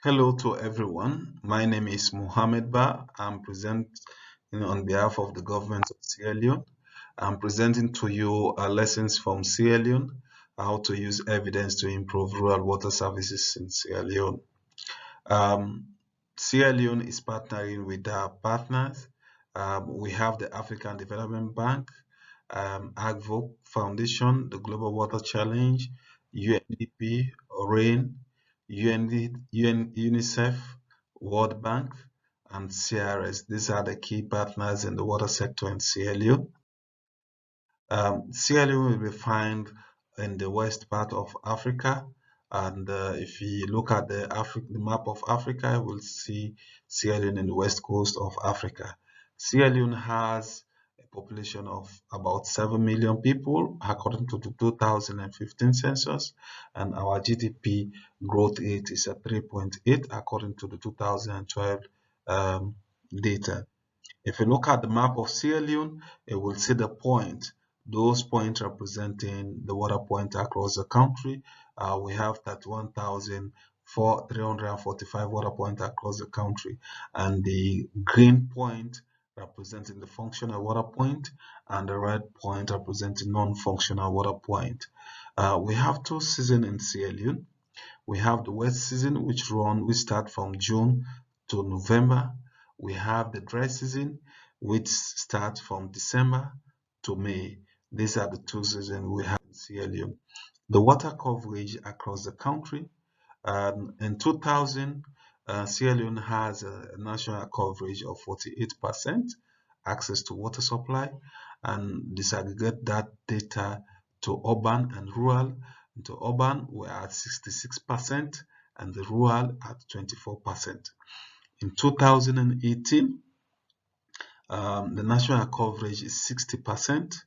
Hello to everyone. My name is Mohamed Ba. I'm presenting on behalf of the government of Sierra Leone. I'm presenting to you lessons from Sierra Leone, how to use evidence to improve rural water services in Sierra Leone. Um, Sierra Leone is partnering with our partners. We have the African Development Bank, AGVO Foundation, the Global Water Challenge, UNDP, RAIN, UNICEF, World Bank, and CRS. These are the key partners in the water sector in Sierra Leone. Sierra Leone will be found in the west part of Africa, and if you look at the map of Africa, you will see Sierra Leone in the west coast of Africa. Sierra Leone has a population of about 7 million people according to the 2015 census, and our GDP growth rate is at 3.8 according to the 2012 data. If you look at the map of Sierra Leone, you will see the point. Those points representing the water point across the country. We have 31,345 water points across the country, and the green point representing the functional water point, and the red point representing non-functional water point. We have two seasons in Sierra Leone. We have the wet season, which start from June to November. We have the dry season, which starts from December to May. These are the two seasons we have in Sierra Leone. The water coverage across the country. In 2000, Sierra Leone has a national coverage of 48% access to water supply, and disaggregate that data to urban and rural. To urban, we're at 66% and the rural at 24%. In 2018, the national coverage is 60%,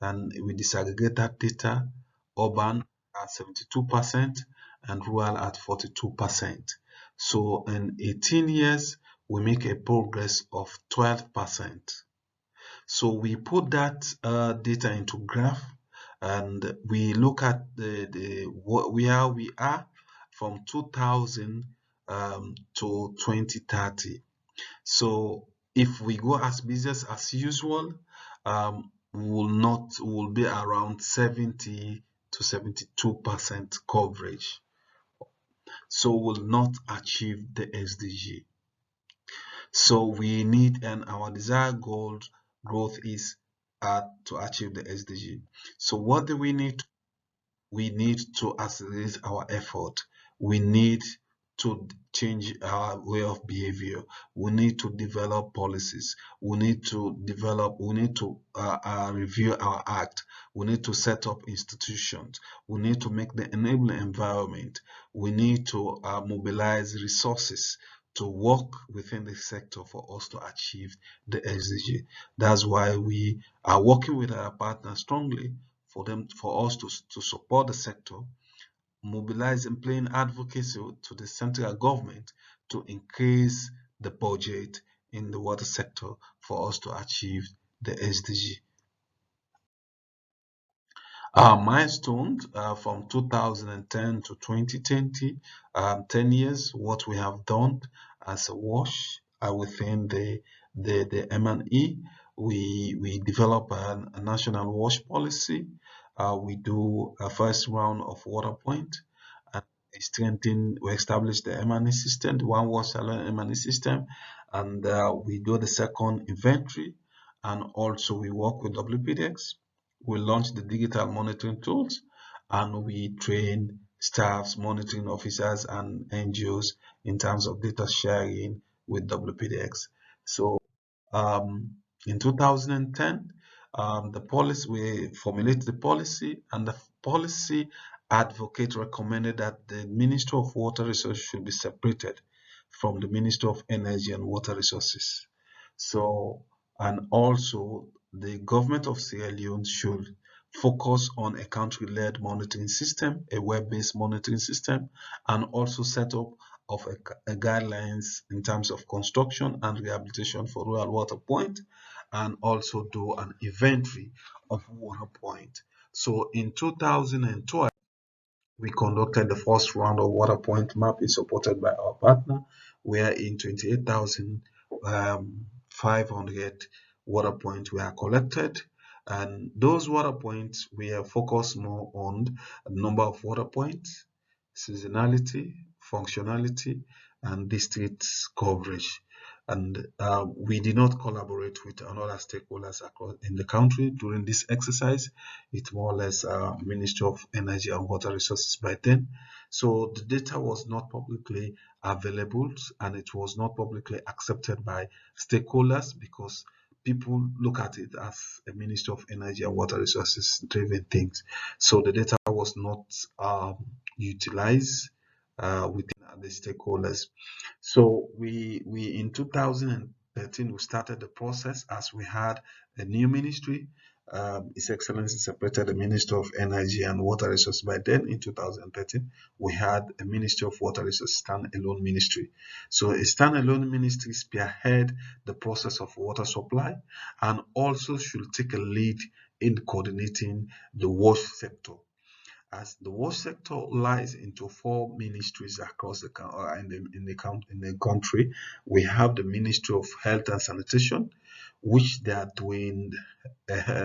and we disaggregate that data, urban at 72% and rural at 42%. So in 18 years, we make a progress of 12%. So we put that data into graph, and we look at where we are from 2000 to 2030. So if we go as business as usual, will be around 70 to 72% coverage. So will not achieve the SDG. So we need, and our desired goal growth is to achieve the SDG. So what do we need? We need to accelerate our effort. We need to change our way of behavior. We need to develop policies. We need to review our act. We need to set up institutions. We need to make the enabling environment. We need to mobilize resources to work within the sector for us to achieve the SDG. That's why we are working with our partners strongly for us to support the sector, mobilize and playing advocacy to the central government to increase the budget in the water sector for us to achieve the SDG. Our milestones from 2010 to 2020, 10 years, what we have done as a WASH within the M&E. We develop a national WASH policy. We do a first round of water point, and we establish the M&E system, the WASH Salone M&E system, and we do the second inventory, and also we work with WPDx. We launch the digital monitoring tools, and we train staffs, monitoring officers, and NGOs in terms of data sharing with WPDx. So in 2010, we formulated the policy, and the policy advocate recommended that the Ministry of Water Resources should be separated from the Ministry of Energy and Water Resources. So, and also the government of Sierra Leone should focus on a country-led monitoring system, a web-based monitoring system, and also set up of a guidelines in terms of construction and rehabilitation for rural water point, and also do an inventory of water point. So in 2012, we conducted the first round of water point mapping supported by our partner, where in 28,500 water points were collected. And those water points, we are focused more on the number of water points, seasonality, functionality, and district coverage. And we did not collaborate with another stakeholders across in the country during this exercise. It's more or less Ministry of Energy and Water Resources by then. So the data was not publicly available and it was not publicly accepted by stakeholders because people look at it as a Ministry of Energy and Water Resources driven things. So the data was not utilized within the stakeholders. So we in 2013 we started the process as we had a new ministry. His Excellency separated the Ministry of Energy and Water Resources. By then, in 2013, we had a Ministry of Water Resources standalone ministry. So a standalone ministry spearhead the process of water supply and also should take a lead in coordinating the WASH sector, as the WASH sector lies into four ministries across in the country. We have the Ministry of Health and Sanitation, which they are doing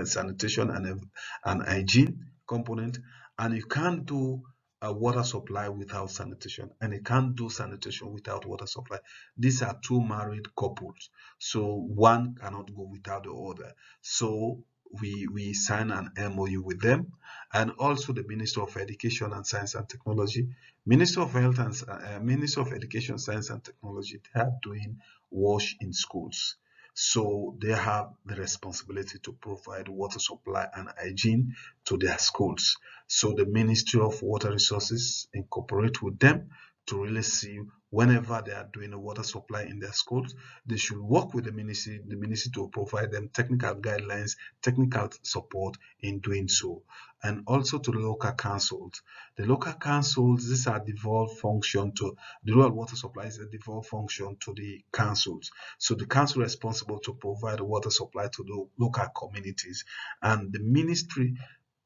sanitation and hygiene component, and you can't do a water supply without sanitation, and you can't do sanitation without water supply. These are two married couples, so one cannot go without the other. So we sign an MOU with them, and also the Minister of Education and Science and Technology, Minister of Health and Minister of Education, Science and Technology. They are doing WASH in schools. So they have the responsibility to provide water supply and hygiene to their schools. So the Ministry of Water Resources incorporate with them to really see whenever they are doing a water supply in their schools, they should work with the ministry to provide them technical guidelines, technical support in doing so. And also to the local councils. The local councils, these are devolved function to the rural water supply is a devolved function to the councils. So the council responsible to provide water supply to the local communities, and the ministry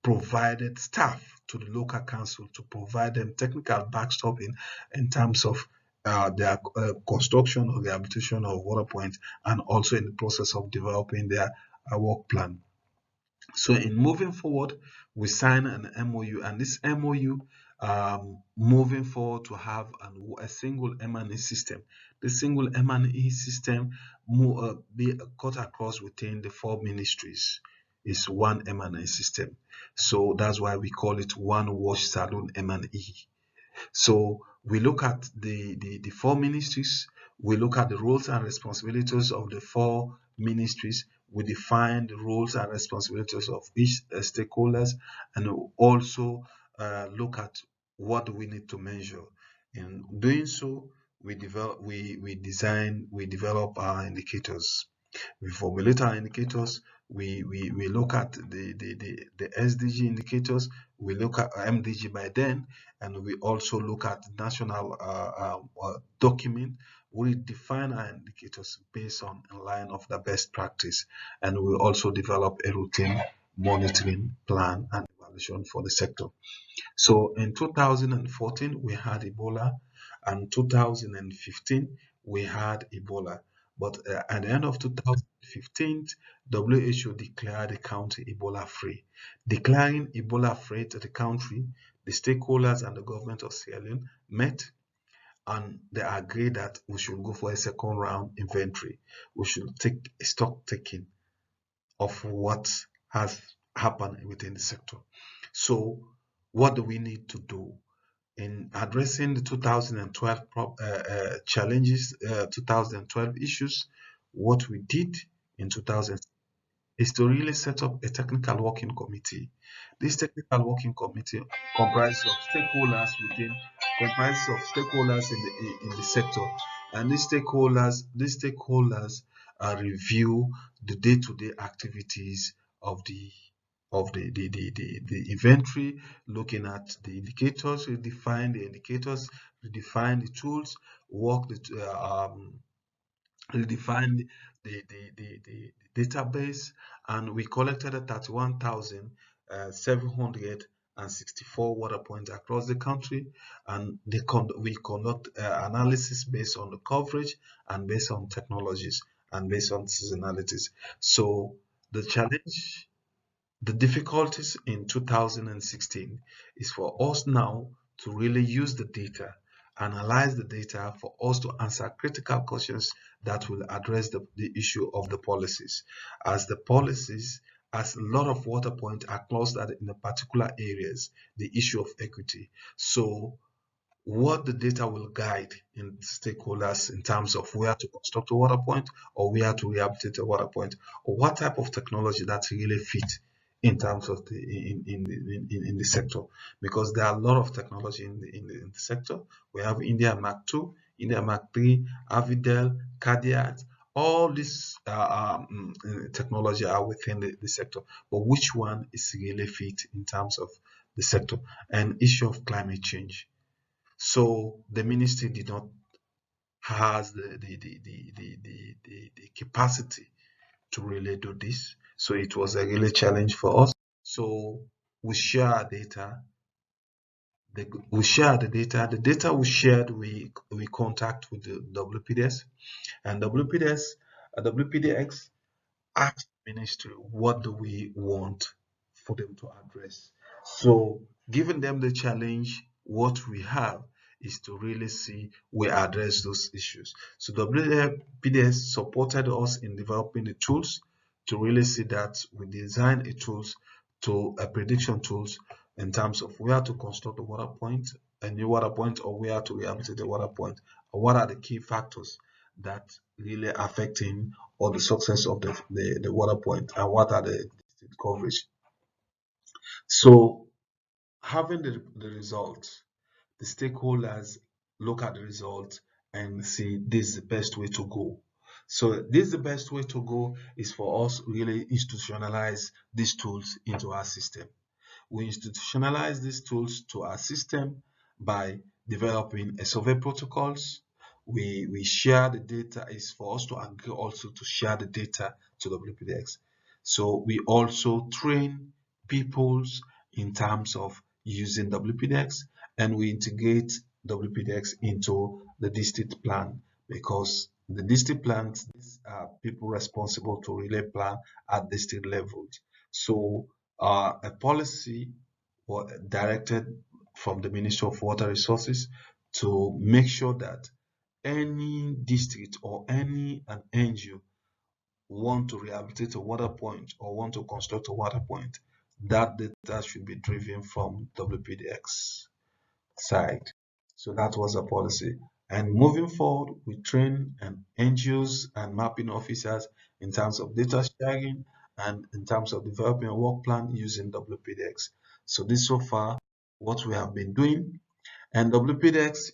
provided staff to the local council to provide them technical backstopping in terms of their construction or the habitation of water points, and also in the process of developing their work plan. So in moving forward, we sign an MOU, and this MOU moving forward to have a single M&E system. The single M&E system be cut across within the four ministries is one M&E system. So that's why we call it one WASH Salone M&E. So we look at the four ministries, we look at the roles and responsibilities of the four ministries, we define the roles and responsibilities of each stakeholders, and we also look at what we need to measure. In doing so, we develop our indicators. We formulate our indicators. We look at the SDG indicators. We look at MDG by then, and we also look at national document. We define our indicators based on a line of the best practice, and we also develop a routine monitoring plan and evaluation for the sector. So in 2014, we had Ebola, and 2015, we had Ebola. But at the end of 2015, WHO declared the country Ebola free. Declaring Ebola free to the country, the stakeholders and the government of Sierra Leone met and they agreed that we should go for a second round inventory. We should take a stock taking of what has happened within the sector. So what do we need to do in addressing the 2012 challenges, 2012 issues? What we did in 2000 is to really set up a technical working committee. This technical working committee comprises of stakeholders within, comprises of stakeholders in the sector, and these stakeholders review the day-to-day activities of the inventory, looking at the indicators, redefine the indicators, redefine the tools, work the redefined the database, and we collected 31,700 264 water points across the country, and we conduct analysis based on the coverage and based on technologies and based on seasonalities. So the challenge, the difficulties in 2016 is for us now to really use the data, analyze the data for us to answer critical questions that will address the issue of the policies. As the policies, as a lot of water points are clustered in the particular areas, the issue of equity. So what the data will guide in stakeholders in terms of where to construct a water point or where to rehabilitate a water point, or what type of technology that really fit in terms of in the sector, because there are a lot of technology in the sector. We have India Mark II, India Mark III, Avidel, Cardiac. All this technology are within the sector, but which one is really fit in terms of the sector? And issue of climate change. So the ministry did not has the capacity to really do this. So it was a really challenge for us. So we share our data. We share the data. The data we shared, we contact with the WPDs, and WPDx ask the ministry what do we want for them to address. So giving them the challenge, what we have is to really see we address those issues. So WPDS supported us in developing the tools to really see that we design a tools to a prediction tools in terms of where to construct a water point, a new water point, or where to rehabilitate a water point, or what are the key factors that really affecting or the success of the water point, and what are the coverage. So having the results, the stakeholders look at the results and see this is the best way to go. So this is the best way to go is for us really institutionalize these tools into our system. We institutionalize these tools to our system by developing a survey protocols. We share the data. Is for us to agree also to share the data to WPDx. So we also train peoples in terms of using WPDx, and we integrate WPDx into the district plan, because the district plans, these are people responsible to really plan at district level. So a policy directed from the Ministry of Water Resources to make sure that any district or any an NGO want to rehabilitate a water point or want to construct a water point, that data should be driven from WPDx side. So that was a policy. And moving forward, we train NGOs and mapping officers in terms of data sharing and in terms of developing a work plan using WPDx. So this so far what we have been doing. And WPDx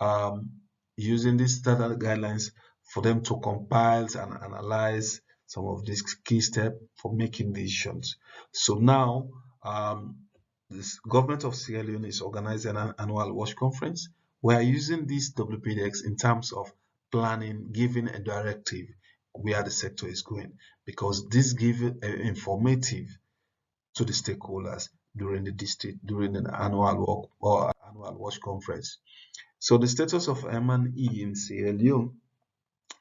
um, using these standard guidelines for them to compile and analyze some of these key steps for making decisions. So now, this government of Sierra Leone is organizing an annual WASH conference. We are using this WPDx in terms of planning, giving a directive where the sector is going, because this gives informative to the stakeholders during the annual work or annual WASH conference. So the status of M&E in Sierra Leone,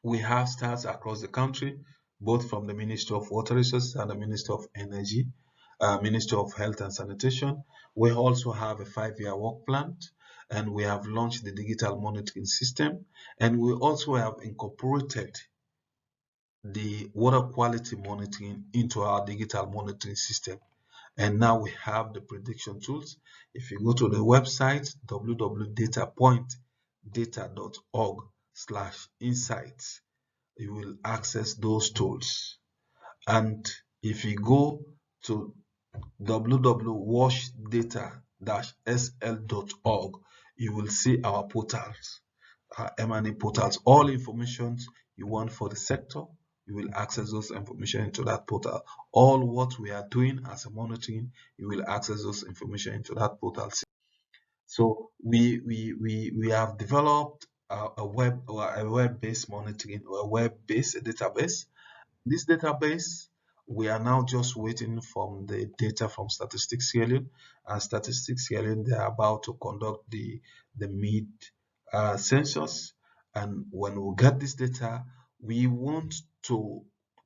we have staff across the country, both from the Ministry of Water Resources and the Ministry of Energy, Ministry of Health and Sanitation. We also have a 5-year work plan, and we have launched the digital monitoring system, and we also have incorporated the water quality monitoring into our digital monitoring system. And now we have the prediction tools. If you go to the website www.datapointdata.org/insights, you will access those tools. And if you go to www.washdata-sl.org, you will see our portals, our M&E portals. All information you want for the sector, you will access those information into that portal. All what we are doing as a monitoring, you will access those information into that portal. So we have developed a web-based monitoring or a web-based database. This database we are now just waiting for the data from statistics scaling, and statistics scaling, they are about to conduct the mid census. And when we get this data, we want to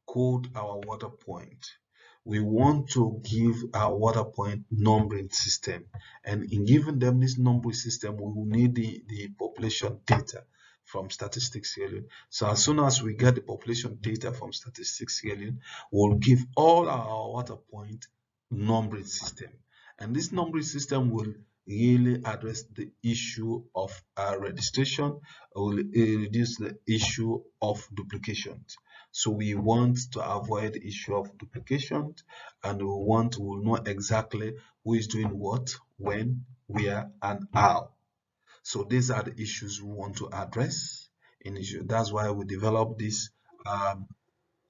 code our water point. We want to give our water point numbering system, and in giving them this numbering system, we will need the population data from statistics scaling. So as soon as we get the population data from statistics scaling, we'll give all our water point numbering system, and this numbering system will really address the issue of registration, will reduce the issue of duplications. So we want to avoid the issue of duplication, and we will know exactly who is doing what, when, where, and how. So these are the issues we want to address in issue. That's why we developed this um,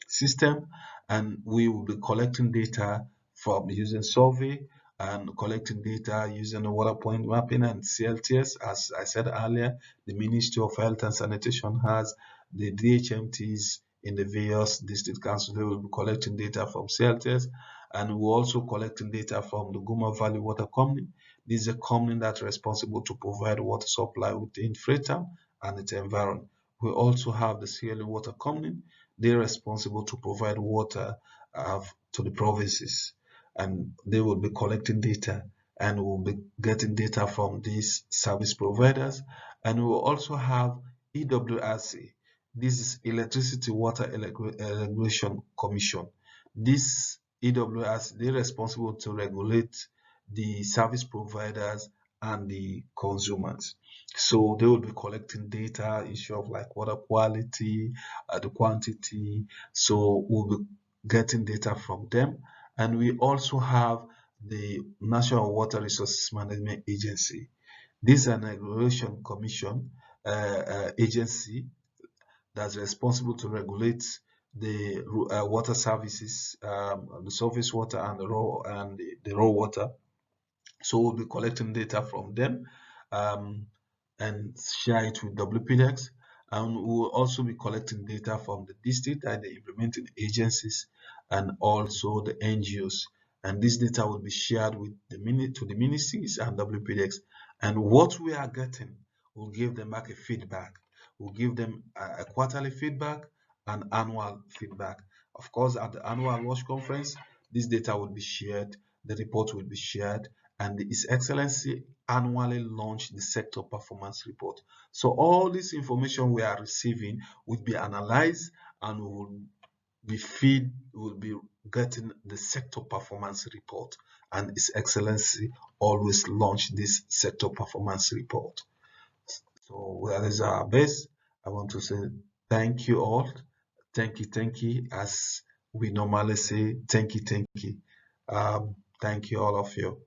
system, and we will be collecting data from using survey and collecting data using the water point mapping and CLTS. As I said earlier, the Ministry of Health and Sanitation has the DHMTs in the various district councils. They will be collecting data from CLTS, and we're also collecting data from the Guma Valley Water Company. This is a company that's responsible to provide water supply within Freetown and its environment. We also have the Sierra Water Company. They're responsible to provide water to the provinces, and they will be collecting data, and we'll be getting data from these service providers. And we will also have EWRC. This is Electricity Water Regulation Commission. This EWRC, they're responsible to regulate the service providers and the consumers. So they will be collecting data, issue of like water quality, the quantity. So we'll be getting data from them. And we also have the National Water Resources Management Agency. This is an regulation commission agency that's responsible to regulate the water services, the surface water and the raw water. So we'll be collecting data from them and share it with WPDx. And we'll also be collecting data from the district and the implementing agencies and also the NGOs. And this data will be shared with to the ministries and WPDx. And what we are getting, we'll give them back a feedback. We'll give them a quarterly feedback and annual feedback. Of course, at the annual WASH conference, this data will be shared, the report will be shared, and His Excellency annually launched the sector performance report. So all this information we are receiving will be analyzed, and will be getting the sector performance report, and His Excellency always launch this sector performance report. So that is our best. I want to say thank you all. Thank you, as we normally say, thank you. Thank you all of you.